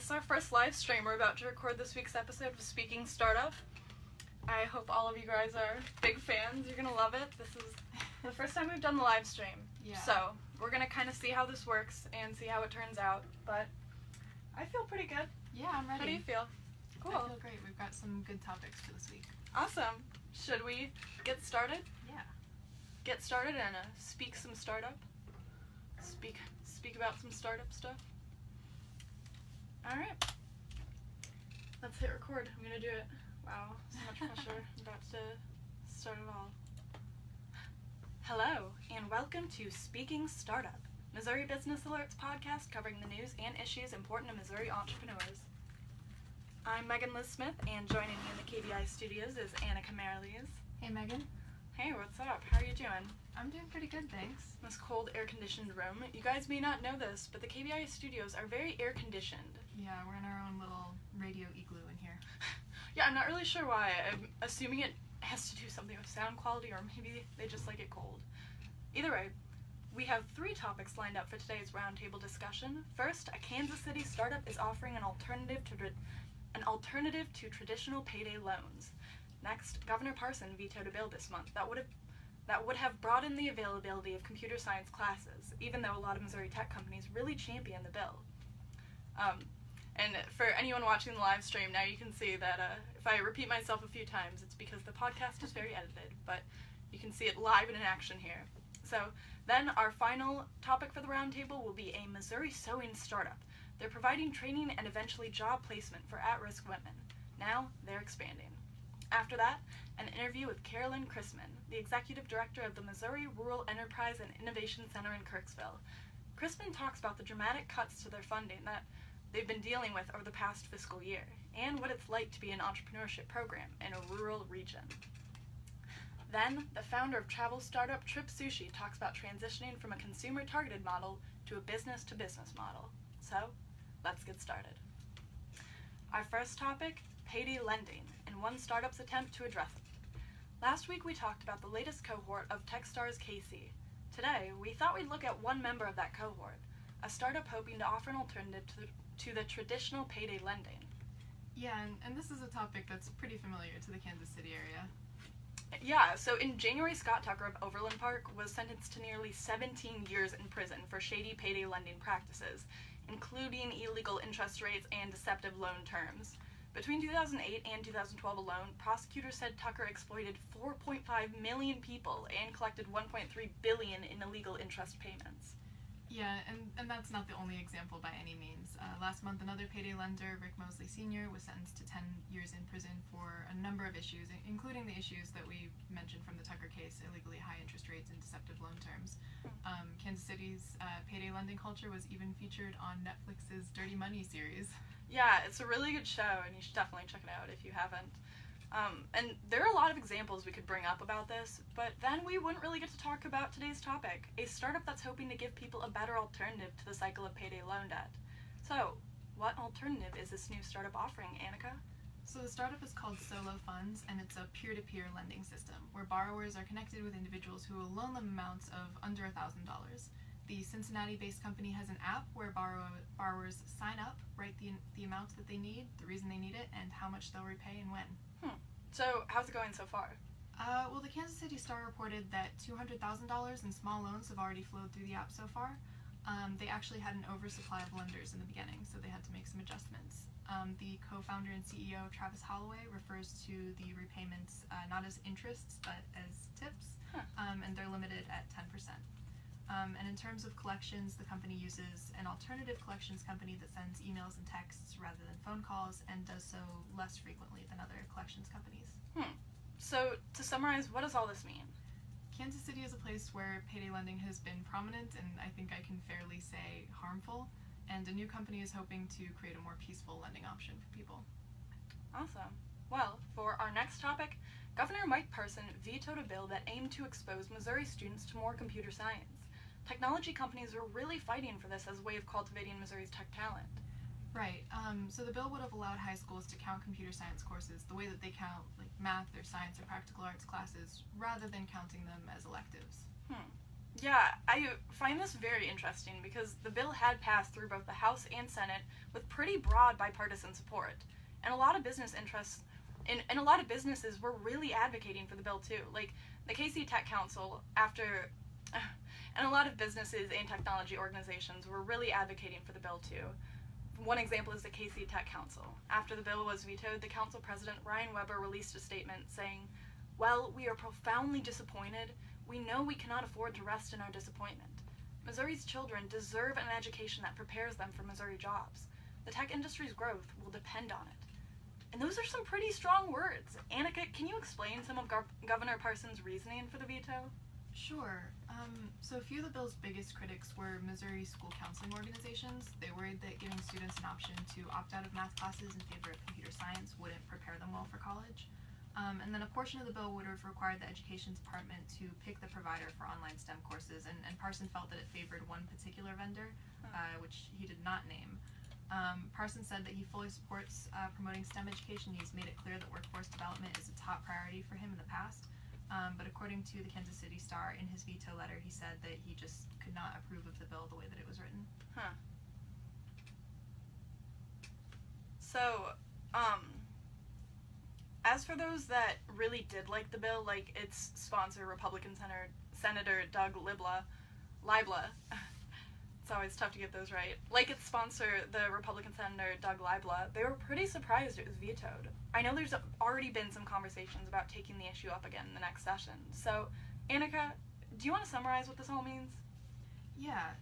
this is our first live stream. We're about to record this week's episode of Speaking Startup. I hope all of you guys are big fans. You're gonna love it. This is the first time we've done the live stream. Yeah. So we're gonna kind of see how this works and see how it turns out. But I feel pretty good. Yeah, I'm ready. How do you feel? Cool. I feel great. We've got some good topics for this week. Awesome. Should we get started? Yeah. Get started and speak some startup. Speak about some startup stuff. All right. Let's hit record. I'm gonna do it. Wow, so much pressure. I'm about to start it all. Hello, and welcome to Speaking Startup, Missouri Business Alerts podcast covering the news and issues important to Missouri entrepreneurs. I'm Megan Liz Smith, and joining me in the KBI studios is Annika Marlies. Hey, Megan. Hey, what's up? How are you doing? I'm doing pretty good, thanks. This cold, air-conditioned room. You guys may not know this, but the KBI studios are very air-conditioned. Yeah, we're in our own little radio igloo in here. Yeah, I'm not really sure why. I'm assuming it has to do something with sound quality, or maybe they just like it cold. Either way, we have 3 topics lined up for today's roundtable discussion. First, a Kansas City startup is offering an alternative to traditional payday loans. Next, Governor Parson vetoed a bill this month that would have broadened the availability of computer science classes, even though a lot of Missouri tech companies really champion the bill. And for anyone watching the live stream, now you can see that if I repeat myself a few times, it's because the podcast is very edited, but you can see it live and in action here. So then our final topic for the roundtable will be a Missouri sewing startup. They're providing training and eventually job placement for at-risk women. Now they're expanding. After that, an interview with Carolyn Chrisman, the executive director of the Missouri Rural Enterprise and Innovation Center in Kirksville. Chrisman talks about the dramatic cuts to their funding that they've been dealing with over the past fiscal year, and what it's like to be an entrepreneurship program in a rural region. Then, the founder of travel startup Trip Sushi talks about transitioning from a consumer-targeted model to a business-to-business model. So, let's get started. Our first topic, Payday Lending, and one startup's attempt to address it. Last week we talked about the latest cohort of Techstars KC. Today, we thought we'd look at one member of that cohort, a startup hoping to offer an alternative to the traditional payday lending. Yeah, and this is a topic that's pretty familiar to the Kansas City area. Yeah, so in January, Scott Tucker of Overland Park was sentenced to nearly 17 years in prison for shady payday lending practices, including illegal interest rates and deceptive loan terms. Between 2008 and 2012 alone, prosecutors said Tucker exploited 4.5 million people and collected $1.3 billion in illegal interest payments. Yeah, and that's not the only example by any means. Last month, another payday lender, Rick Mosley Sr., was sentenced to 10 years in prison for a number of issues, including the issues that we mentioned from the Tucker case, illegally high interest rates and deceptive loan terms. Kansas City's payday lending culture was even featured on Netflix's Dirty Money series. Yeah, it's a really good show, and you should definitely check it out if you haven't. And there are a lot of examples we could bring up about this, but then we wouldn't really get to talk about today's topic, a startup that's hoping to give people a better alternative to the cycle of payday loan debt. So, what alternative is this new startup offering, Annika? So the startup is called Solo Funds, and it's a peer-to-peer lending system where borrowers are connected with individuals who will loan them amounts of under $1,000. The Cincinnati-based company has an app where borrowers sign up, write the amounts that they need, the reason they need it, and how much they'll repay and when. So, how's it going so far? Well, the Kansas City Star reported that $200,000 in small loans have already flowed through the app so far. They actually had an oversupply of lenders in the beginning, so they had to make some adjustments. The co-founder and CEO, Travis Holloway, refers to the repayments not as interests, but as tips, and they're limited at 10%. And in terms of collections, the company uses an alternative collections company that sends emails and texts rather than phone calls and does so less frequently than other collections companies. So, to summarize, what does all this mean? Kansas City is a place where payday lending has been prominent and I think I can fairly say harmful, and a new company is hoping to create a more peaceful lending option for people. Awesome. Well, for our next topic, Governor Mike Parson vetoed a bill that aimed to expose Missouri students to more computer science. Technology companies are really fighting for this as a way of cultivating Missouri's tech talent. Right. So the bill would have allowed high schools to count computer science courses the way that they count like math or science or practical arts classes, rather than counting them as electives. Yeah, I find this very interesting because the bill had passed through both the House and Senate with pretty broad bipartisan support. And a lot of business interests and a lot of businesses were really advocating for the bill too. Like the KC Tech Council and a lot of businesses and technology organizations were really advocating for the bill too. One example is the KC Tech Council. After the bill was vetoed, the council president Ryan Weber released a statement saying, "Well, we are profoundly disappointed. We know we cannot afford to rest in our disappointment. Missouri's children deserve an education that prepares them for Missouri jobs. The tech industry's growth will depend on it." And those are some pretty strong words. Annika, can you explain some of Governor Parson's reasoning for the veto? Sure. So a few of the bill's biggest critics were Missouri school counseling organizations. They worried that giving students an option to opt out of math classes in favor of computer science wouldn't prepare them well for college. And then a portion of the bill would have required the Education Department to pick the provider for online STEM courses, and Parson felt that it favored one particular vendor, which he did not name. Parson said that he fully supports promoting STEM education. He's made it clear that workforce development is a top priority for him in the past. But according to the Kansas City Star, in his veto letter, he said that he just could not approve of the bill the way that it was written. Huh. So, as for those that really did like the bill, like its sponsor, Republican Senator Doug Libla, it's always tough to get those right. Like its sponsor, the Republican Senator Doug Libla, they were pretty surprised it was vetoed. I know there's already been some conversations about taking the issue up again in the next session. So, Annika, do you want to summarize what this all means? Yeah.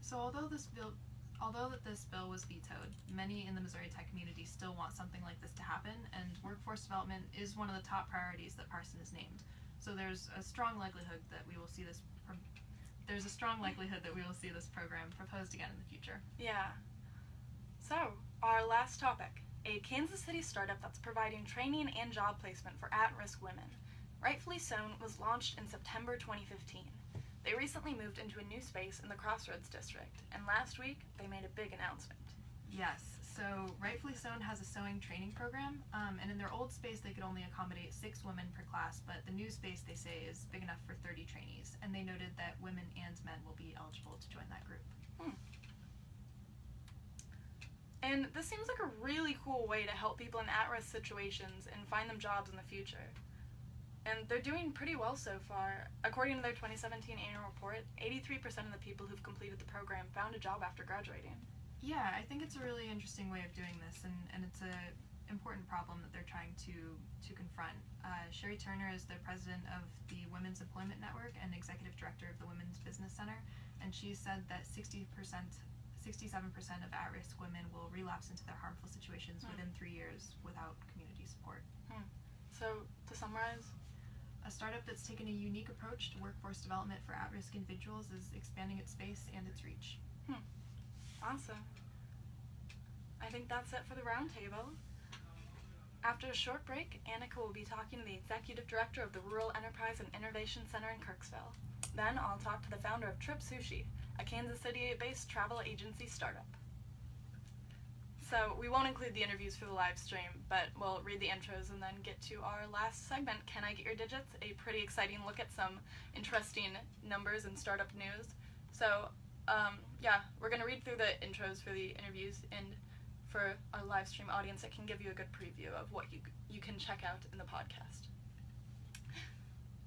So although this bill was vetoed, many in the Missouri tech community still want something like this to happen, and workforce development is one of the top priorities that Parson has named. So there's a strong likelihood that we will see this program proposed again in the future. Yeah. So, our last topic, a Kansas City startup that's providing training and job placement for at-risk women. Rightfully Sewn was launched in September 2015. They recently moved into a new space in the Crossroads district, and last week they made a big announcement. Yes, so Rightfully Sewn has a sewing training program, and in their old space they could only accommodate 6 women per class, but the new space, they say, is big enough for 30 trainees, and they noted that women and men will be eligible to join that group. And this seems like a really cool way to help people in at-risk situations and find them jobs in the future. And they're doing pretty well so far. According to their 2017 annual report, 83% of the people who've completed the program found a job after graduating. Yeah, I think it's a really interesting way of doing this, and it's an important problem that they're trying to confront. Sherry Turner is the president of the Women's Employment Network and executive director of the Women's Business Center, and she said that 67% of at-risk women will relapse into their harmful situations within 3 years without community support. So, to summarize, a startup that's taken a unique approach to workforce development for at-risk individuals is expanding its space and its reach. Awesome. I think that's it for the roundtable. After a short break, Annika will be talking to the executive director of the Rural Enterprise and Innovation Center in Kirksville. Then I'll talk to the founder of Trip Sushi, a Kansas City-based travel agency startup. So we won't include the interviews for the live stream, but we'll read the intros and then get to our last segment, Can I Get Your Digits? A pretty exciting look at some interesting numbers and startup news. So, we're going to read through the intros for the interviews, and for our live stream audience, it can give you a good preview of what you can check out in the podcast.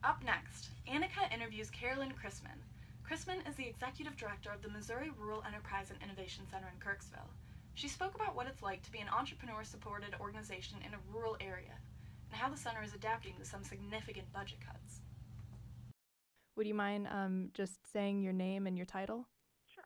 Up next, Annika interviews Carolyn Chrisman. Chrisman is the executive director of the Missouri Rural Enterprise and Innovation Center in Kirksville. She spoke about what it's like to be an entrepreneur-supported organization in a rural area, and how the center is adapting to some significant budget cuts. Would you mind just saying your name and your title? Sure.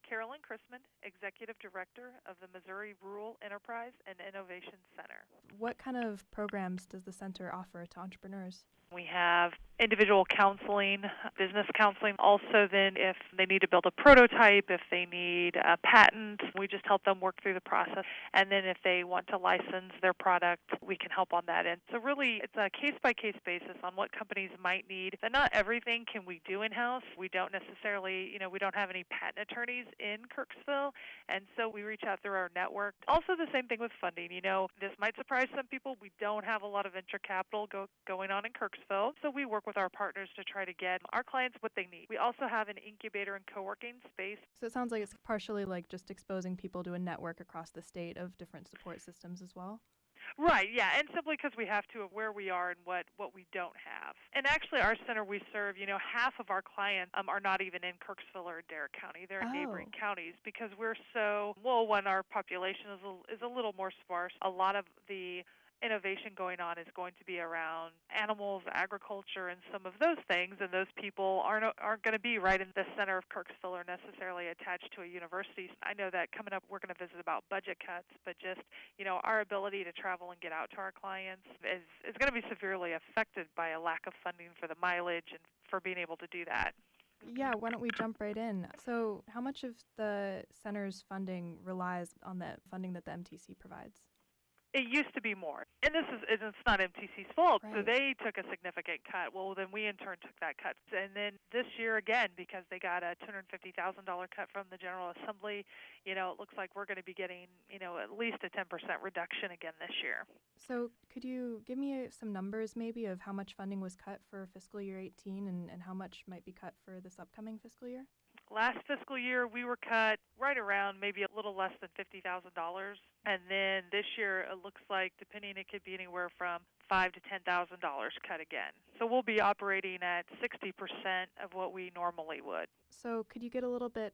Carolyn Chrisman, Executive Director of the Missouri Rural Enterprise and Innovation Center. What kind of programs does the center offer to entrepreneurs? We have individual counseling, business counseling. Also then if they need to build a prototype, if they need a patent, we just help them work through the process. And then if they want to license their product, we can help on that end. So really it's a case-by-case basis on what companies might need. And not everything can we do in-house. We don't necessarily, we don't have any patent attorneys in Kirksville, and so we reach out through our network. Also the same thing with funding. This might surprise some people. We don't have a lot of venture capital going on in Kirksville, so we work with our partners to try to get our clients what they need. We also have an incubator and co-working space. So it sounds like it's partially like just exposing people to a network across the state of different support systems as well. Right, yeah, and simply because we have to of where we are and what we don't have. And actually our center we serve, half of our clients are not even in Kirksville or Adair County. They're in neighboring counties because we're when our population is a little more sparse, a lot of the innovation going on is going to be around animals, agriculture, and some of those things, and those people aren't going to be right in the center of Kirksville or necessarily attached to a university. I know that coming up we're going to visit about budget cuts, but just, our ability to travel and get out to our clients is going to be severely affected by a lack of funding for the mileage and for being able to do that. Yeah, why don't we jump right in? So how much of the center's funding relies on the funding that the MTC provides? It used to be more. And it's not MTC's fault. Right. So they took a significant cut. Well, then we in turn took that cut. And then this year again, because they got a $250,000 cut from the General Assembly, it looks like we're going to be getting, at least a 10% reduction again this year. So could you give me some numbers maybe of how much funding was cut for fiscal year 18 and how much might be cut for this upcoming fiscal year? Last fiscal year, we were cut right around maybe a little less than $50,000. And then this year, it looks like, depending, it could be anywhere from $5,000 to $10,000 cut again. So we'll be operating at 60% of what we normally would. So could you get a little bit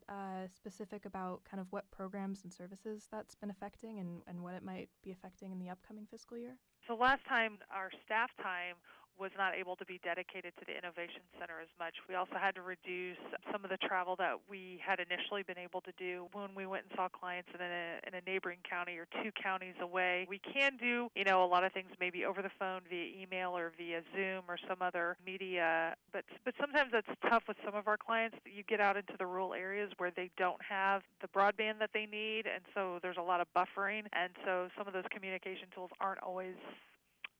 specific about kind of what programs and services that's been affecting and what it might be affecting in the upcoming fiscal year? So last time, our staff time was not able to be dedicated to the Innovation Center as much. We also had to reduce some of the travel that we had initially been able to do when we went and saw clients in a neighboring county or two counties away. We can do, a lot of things maybe over the phone via email or via Zoom or some other media, but sometimes that's tough with some of our clients. You get out into the rural areas where they don't have the broadband that they need, and so there's a lot of buffering, and so some of those communication tools aren't always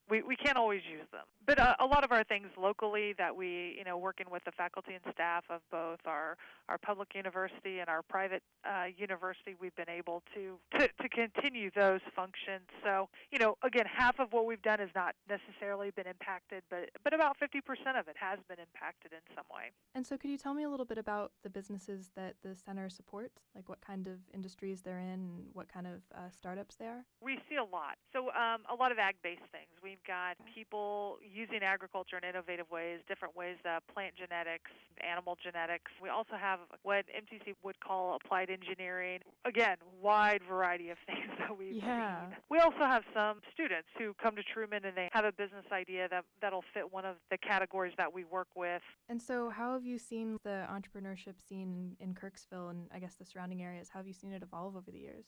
we can't always use them. But a lot of our things locally that we, working with the faculty and staff of both our public university and our private university, we've been able to continue those functions. So, again, half of what we've done has not necessarily been impacted, but about 50% of it has been impacted in some way. And so could you tell me a little bit about the businesses that the center supports, like what kind of industries they're in and what kind of startups they are? We see a lot. So a lot of ag-based things. We've got people using agriculture in innovative ways, different ways, plant genetics, animal genetics. We also have what MTC would call applied engineering. Again, wide variety of things that we've seen. We also have some students who come to Truman and they have a business idea that'll fit one of the categories that we work with. And so how have you seen the entrepreneurship scene in Kirksville and I guess the surrounding areas? How have you seen it evolve over the years?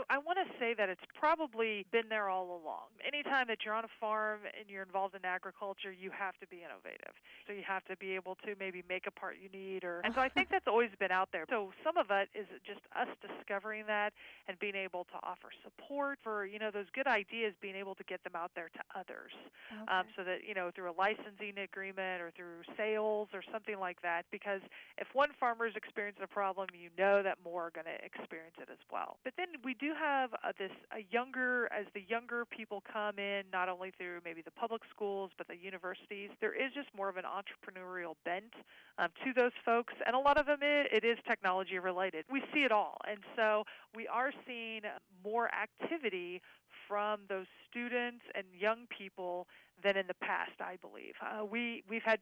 I want to say that it's probably been there all along. Anytime that you're on a farm and you're involved in agriculture, you have to be innovative. So you have to be able to maybe make a part you need. And so I think that's always been out there. So some of it is just us discovering that and being able to offer support for, those good ideas, being able to get them out there to others. Okay. So that, through a licensing agreement or through sales or something like that. Because if one farmer is experiencing a problem, that more are going to experience it as well. But then we do have as the younger people come in, not only through maybe the public schools, but the universities, there is just more of an entrepreneurial bent to those folks. And a lot of them, it is technology related. We see it all. And so we are seeing more activity from those students and young people than in the past, I believe. We've had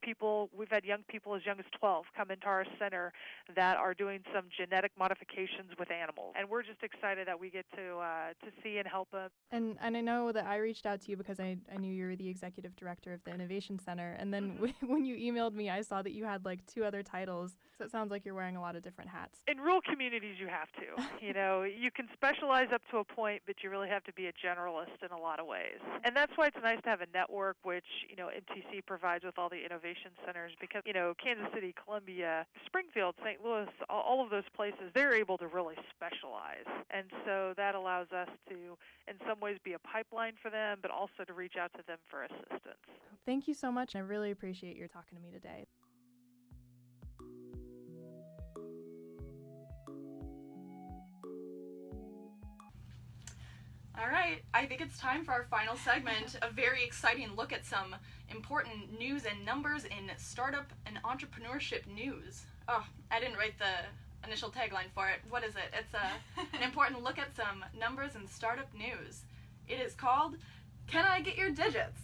young people as young as 12 come into our center that are doing some genetic modifications with animals, and we're just excited that we get to see and help them. And I know that I reached out to you because I knew you were the executive director of the Innovation Center, and then when you emailed me, I saw that you had like 2 other titles. So it sounds like you're wearing a lot of different hats. In rural communities, you have to. You can specialize up to a point, but you really have to be a generalist in a lot of ways. And that's why it's nice to have a network which, MTC provides with all the innovation centers because, Kansas City, Columbia, Springfield, St. Louis, all of those places, they're able to really specialize. And so that allows us to, in some ways, be a pipeline for them, but also to reach out to them for assistance. Thank you so much. I really appreciate your talking to me today. All right, I think it's time for our final segment, a very exciting look at some important news and numbers in startup and entrepreneurship news. Oh, I didn't write the initial tagline for it. What is it? It's an important look at some numbers in startup news. It is called, Can I Get Your Digits?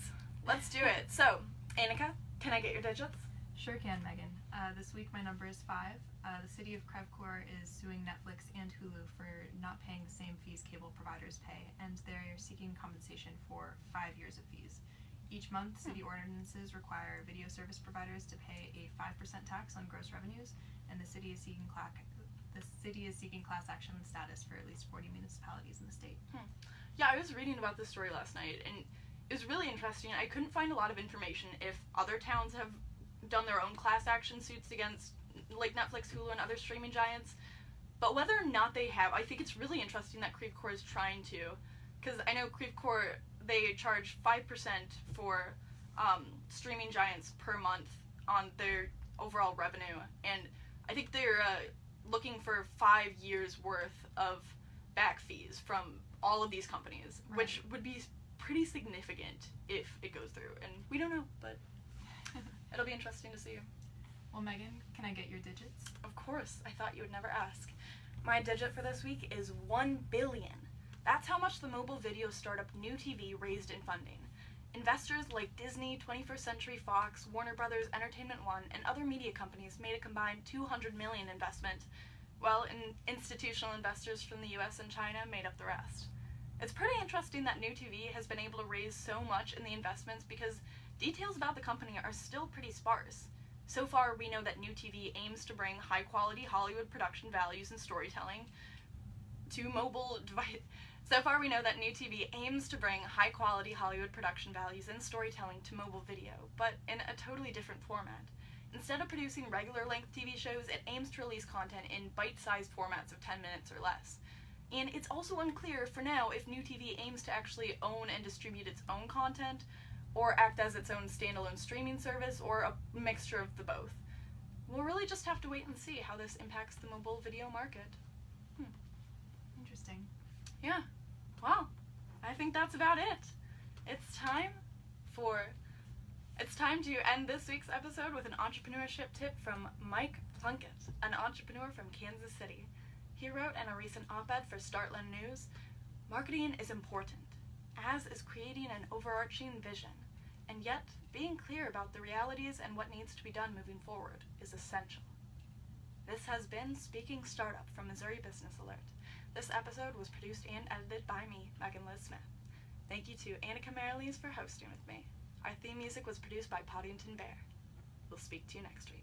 Let's do it. So, Annika, can I get your digits? Sure can, Megan. This week my number is 5. The city of Kirksville is suing Netflix and Hulu for not paying the same fees cable providers pay, and they're seeking compensation for 5 years of fees. Each month, city ordinances require video service providers to pay a 5% tax on gross revenues, and the city is seeking class action status for at least 40 municipalities in the state. Yeah, I was reading about this story last night, and it was really interesting. I couldn't find a lot of information if other towns have done their own class action suits against like Netflix, Hulu, and other streaming giants, but whether or not they have, I think it's really interesting that Kirksville is trying to, because I know Kirksville, they charge 5% for streaming giants per month on their overall revenue, and I think they're looking for 5 years worth of back fees from all of these companies, right, which would be pretty significant if it goes through, and we don't know, but it'll be interesting to see. Well, Megan, can I get your digits? Of course, I thought you would never ask. My digit for this week is 1 billion. That's how much the mobile video startup New TV raised in funding. Investors like Disney, 21st Century Fox, Warner Brothers, Entertainment One, and other media companies made a combined $200 million investment, while institutional investors from the US and China made up the rest. It's pretty interesting that New TV has been able to raise so much in the investments because details about the company are still pretty sparse. So far, we know that New TV aims to bring high-quality Hollywood production values and storytelling to mobile device. So far, we know that New TV aims to bring high-quality Hollywood production values and storytelling to mobile video, but in a totally different format. Instead of producing regular-length TV shows, it aims to release content in bite-sized formats of 10 minutes or less. And it's also unclear for now if New TV aims to actually own and distribute its own content, or act as its own standalone streaming service, or a mixture of the both. We'll really just have to wait and see how this impacts the mobile video market. Interesting. Yeah. Well, I think that's about it. It's time to end this week's episode with an entrepreneurship tip from Mike Plunkett, an entrepreneur from Kansas City. He wrote in a recent op-ed for Startland News, "Marketing is important, as is creating an overarching vision. And yet, being clear about the realities and what needs to be done moving forward is essential." This has been Speaking Startup from Missouri Business Alert. This episode was produced and edited by me, Megan Liz Smith. Thank you to Annika Mariles for hosting with me. Our theme music was produced by Podington Bear. We'll speak to you next week.